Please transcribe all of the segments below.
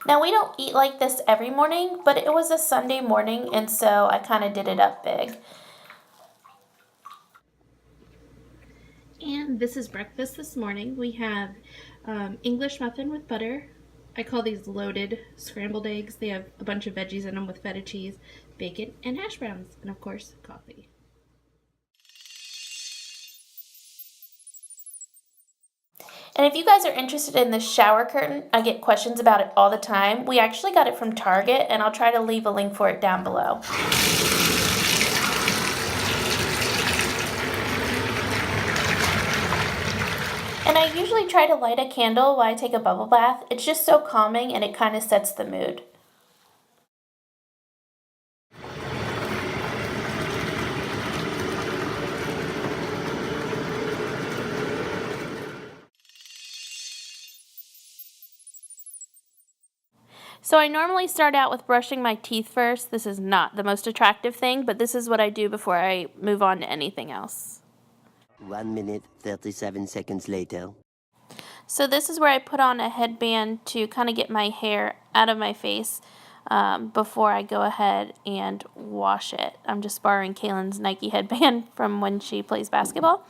Now, we don't eat like this every morning, but it was a Sunday morning, and so I kind of did it up big. And this is breakfast this morning. We have English muffin with butter. I call these loaded scrambled eggs. They have a bunch of veggies in them with feta cheese, bacon, and hash browns, and of course, coffee. And if you guys are interested in this shower curtain, I get questions about it all the time. We actually got it from Target, and I'll try to leave a link for it down below. And I usually try to light a candle while I take a bubble bath. It's just so calming and it kind of sets the mood. So I normally start out with brushing my teeth first. This is not the most attractive thing, but this is what I do before I move on to anything else. 1 minute, 37 seconds later. So this is where I put on a headband to kind of get my hair out of my face before I go ahead and wash it. I'm just borrowing Kaylin's Nike headband from when she plays basketball.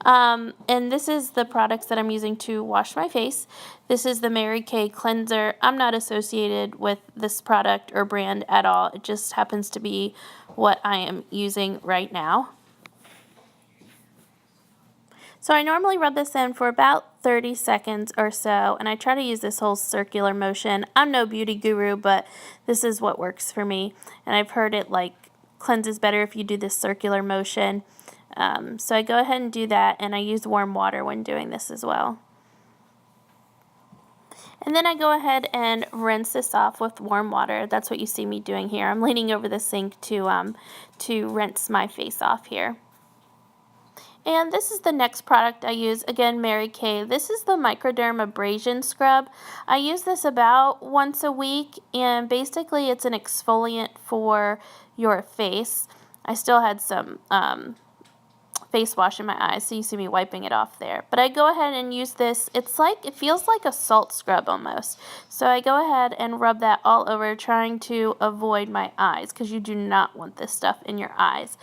And this is the products that I'm using to wash my face. This is the Mary Kay cleanser. I'm not associated with this product or brand at all. It just happens to be what I am using right now. So I normally rub this in for about 30 seconds or so, and I try to use this whole circular motion. I'm no beauty guru, but this is what works for me, and I've heard it like cleanses better if you do this circular motion. So I go ahead and do that, and I use warm water when doing this as well. And then I go ahead and rinse this off with warm water. That's what you see me doing here. I'm leaning over the sink to rinse my face off here. And this is the next product I use, again, Mary Kay. This is the Microderm Abrasion Scrub. I use this about once a week, and basically it's an exfoliant for your face. I still had some face wash in my eyes, so you see me wiping it off there. But I go ahead and use this. It feels like a salt scrub almost. So I go ahead and rub that all over, trying to avoid my eyes, because you do not want this stuff in your eyes.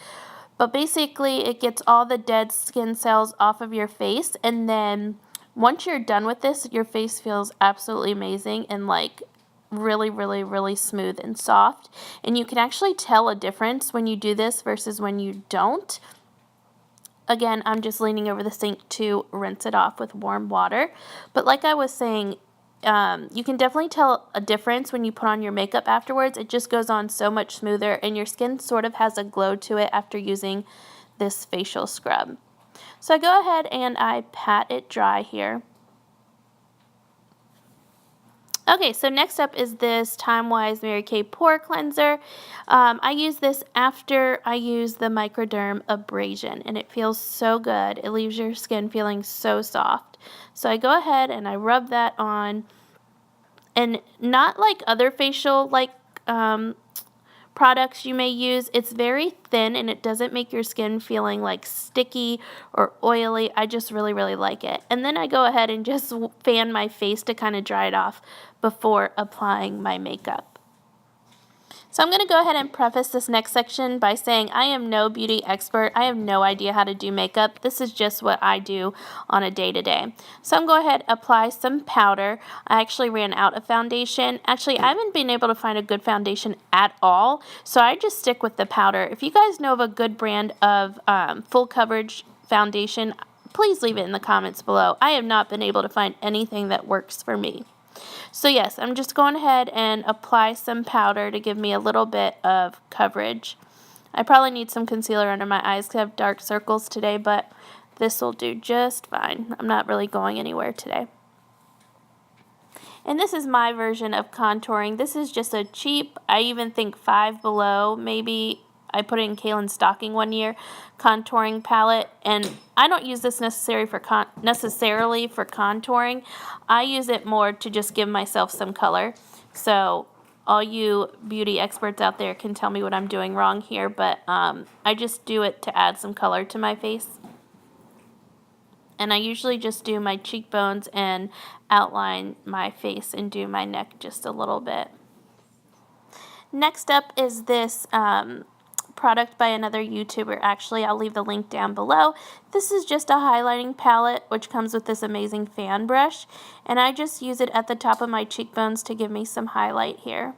But basically, it gets all the dead skin cells off of your face, and then once you're done with this, your face feels absolutely amazing and like really, really, really smooth and soft. And you can actually tell a difference when you do this versus when you don't. Again, I'm just leaning over the sink to rinse it off with warm water. But like I was saying, you can definitely tell a difference when you put on your makeup afterwards. It just goes on so much smoother, and your skin sort of has a glow to it after using this facial scrub. So I go ahead and I pat it dry here. Okay, so next up is this Time Wise Mary Kay Pore Cleanser. I use this after I use the Microderm Abrasion, and it feels so good. It leaves your skin feeling so soft. So I go ahead and I rub that on, and not like other facial products you may use. It's very thin and it doesn't make your skin feeling like sticky or oily. I just really, really like it. And then I go ahead and just fan my face to kind of dry it off before applying my makeup. So I'm going to go ahead and preface this next section by saying I am no beauty expert. I have no idea how to do makeup. This is just what I do on a day-to-day. So I'm going to go ahead and apply some powder. I actually ran out of foundation. Actually, I haven't been able to find a good foundation at all, so I just stick with the powder. If you guys know of a good brand of full coverage foundation, please leave it in the comments below. I have not been able to find anything that works for me. So yes, I'm just going ahead and apply some powder to give me a little bit of coverage. I probably need some concealer under my eyes because I have dark circles today, but this will do just fine. I'm not really going anywhere today. And this is my version of contouring. This is just a cheap, I even think Five Below, maybe I put it in Kaylin's stocking one year, contouring palette, and I don't use this necessarily for contouring. I use it more to just give myself some color. So all you beauty experts out there can tell me what I'm doing wrong here, but I just do it to add some color to my face. And I usually just do my cheekbones and outline my face and do my neck just a little bit. Next up is this product by another YouTuber. Actually, I'll leave the link down below. This is just a highlighting palette which comes with this amazing fan brush, and I just use it at the top of my cheekbones to give me some highlight here.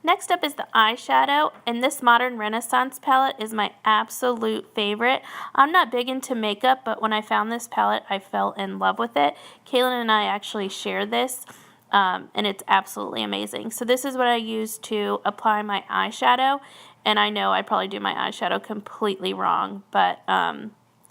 Next up is the eyeshadow, and this Modern Renaissance palette is my absolute favorite. I'm not big into makeup, but when I found this palette, I fell in love with it. Kaylin and I actually share this, and it's absolutely amazing. So this is what I use to apply my eyeshadow, and I know I probably do my eyeshadow completely wrong, but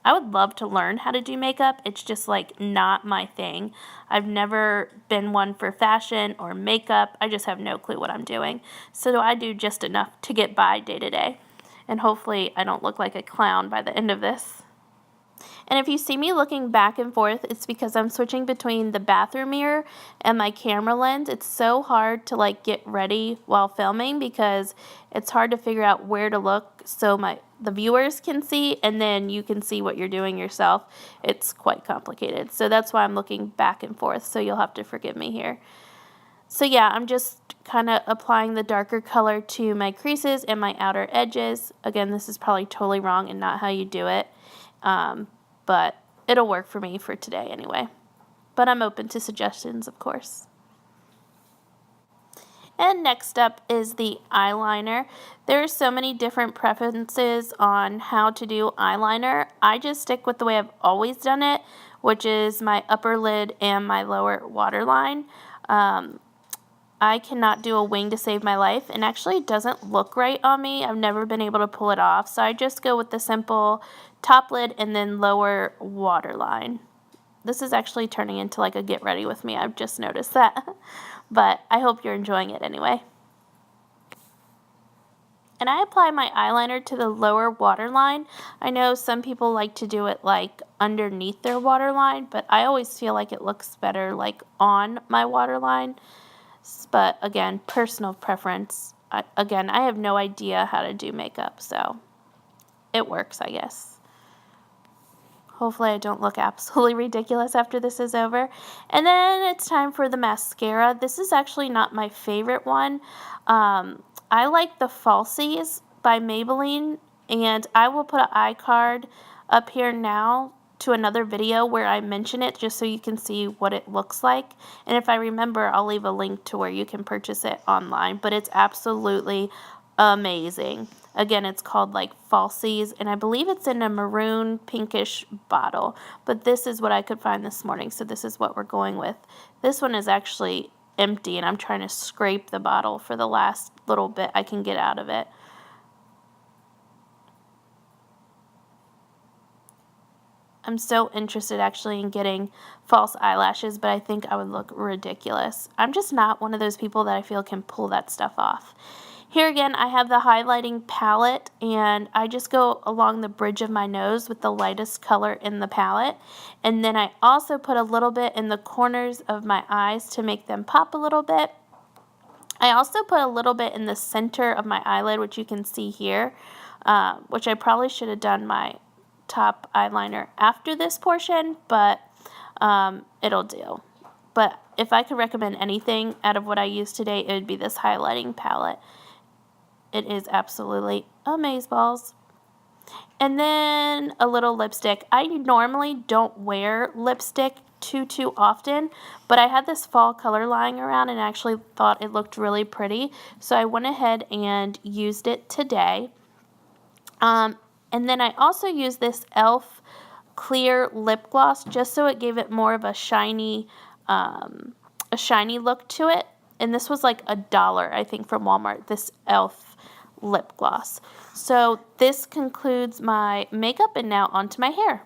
I would love to learn how to do makeup. It's just like not my thing. I've never been one for fashion or makeup. I just have no clue what I'm doing. So I do just enough to get by day to day. And hopefully I don't look like a clown by the end of this. And if you see me looking back and forth, it's because I'm switching between the bathroom mirror and my camera lens. It's so hard to like get ready while filming because it's hard to figure out where to look so the viewers can see and then you can see what you're doing yourself. It's quite complicated. So that's why I'm looking back and forth. So you'll have to forgive me here. So yeah, I'm just kind of applying the darker color to my creases and my outer edges. Again, this is probably totally wrong and not how you do it. But it'll work for me for today anyway. But I'm open to suggestions, of course. And next up is the eyeliner. There are so many different preferences on how to do eyeliner. I just stick with the way I've always done it, which is my upper lid and my lower waterline. I cannot do a wing to save my life, and actually it doesn't look right on me. I've never been able to pull it off, so I just go with the simple top lid and then lower waterline. This is actually turning into like a get ready with me. I've just noticed that, but I hope you're enjoying it anyway. And I apply my eyeliner to the lower waterline. I know some people like to do it like underneath their waterline, but I always feel like it looks better like on my waterline. But again, personal preference. I have no idea how to do makeup, so it works, I guess. Hopefully I don't look absolutely ridiculous after this is over. And then it's time for the mascara. This is actually not my favorite one. I like the Falsies by Maybelline, and I will put an iCard up here now to another video where I mention it just so you can see what it looks like. And if I remember, I'll leave a link to where you can purchase it online, but it's absolutely amazing. Again, it's called like Falsies, and I believe it's in a maroon pinkish bottle, but this is what I could find this morning, so this is what we're going with. This one is actually empty, and I'm trying to scrape the bottle for the last little bit I can get out of it. I'm so interested actually in getting false eyelashes, but I think I would look ridiculous. I'm just not one of those people that I feel can pull that stuff off. Here again, I have the highlighting palette, and I just go along the bridge of my nose with the lightest color in the palette. And then I also put a little bit in the corners of my eyes to make them pop a little bit. I also put a little bit in the center of my eyelid, which you can see here, which I probably should have done my top eyeliner after this portion, but it'll do. But if I could recommend anything out of what I used today, it would be this highlighting palette. It is absolutely amazeballs. And then a little lipstick. I normally don't wear lipstick too often, but I had this fall color lying around and actually thought it looked really pretty, so I went ahead and used it today. And then I also used this e.l.f. clear lip gloss just so it gave it more of a shiny look to it. And this was like $1, I think, from Walmart, this e.l.f. lip gloss. So this concludes my makeup, and now onto my hair.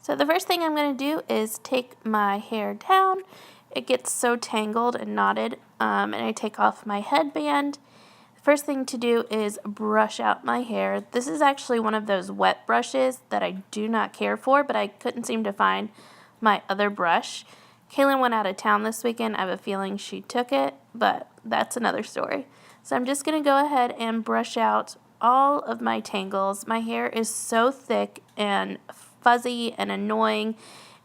So the first thing I'm going to do is take my hair down. It gets so tangled and knotted, and I take off my headband. First thing to do is brush out my hair. This is actually one of those wet brushes that I do not care for, but I couldn't seem to find my other brush. Kaylin went out of town this weekend. I have a feeling she took it, but that's another story. So I'm just going to go ahead and brush out all of my tangles. My hair is so thick and fuzzy and annoying,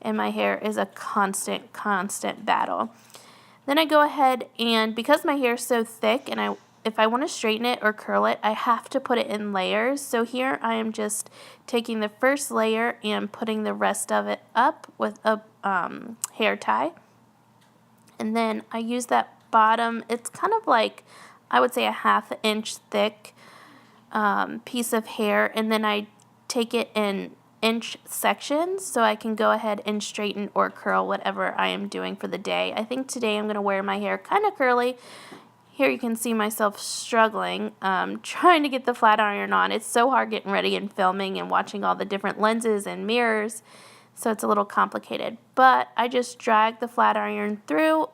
and my hair is a constant battle. Then I go ahead and, because my hair is so thick, and if I want to straighten it or curl it, I have to put it in layers. So here I am just taking the first layer and putting the rest of it up with a hair tie. And then I use that bottom, it's kind of like, I would say a 1/2 inch thick piece of hair, and then I take it in inch sections so I can go ahead and straighten or curl whatever I am doing for the day. I think today I'm going to wear my hair kind of curly. Here you can see myself struggling, trying to get the flat iron on. It's so hard getting ready and filming and watching all the different lenses and mirrors, so it's a little complicated. But I just drag the flat iron through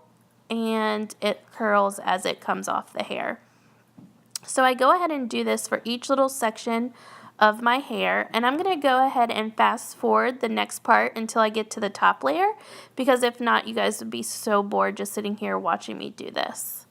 and it curls as it comes off the hair. So I go ahead and do this for each little section of my hair, and I'm going to go ahead and fast forward the next part until I get to the top layer, because if not, you guys would be so bored just sitting here watching me do this.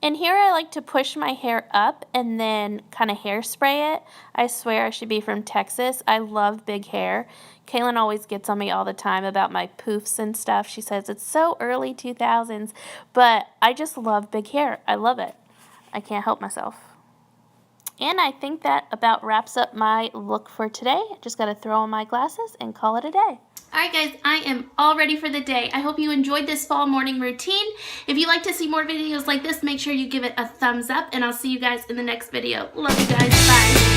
And here I like to push my hair up and then kind of hairspray it. I swear I should be from Texas. I love big hair. Kaylin always gets on me all the time about my poofs and stuff. She says it's so early 2000s, but I just love big hair. I love it. I can't help myself. And I think that about wraps up my look for today. I just got to throw on my glasses and call it a day. Alright guys, I am all ready for the day. I hope you enjoyed this fall morning routine. If you'd like to see more videos like this, make sure you give it a thumbs up, and I'll see you guys in the next video. Love you guys. Bye.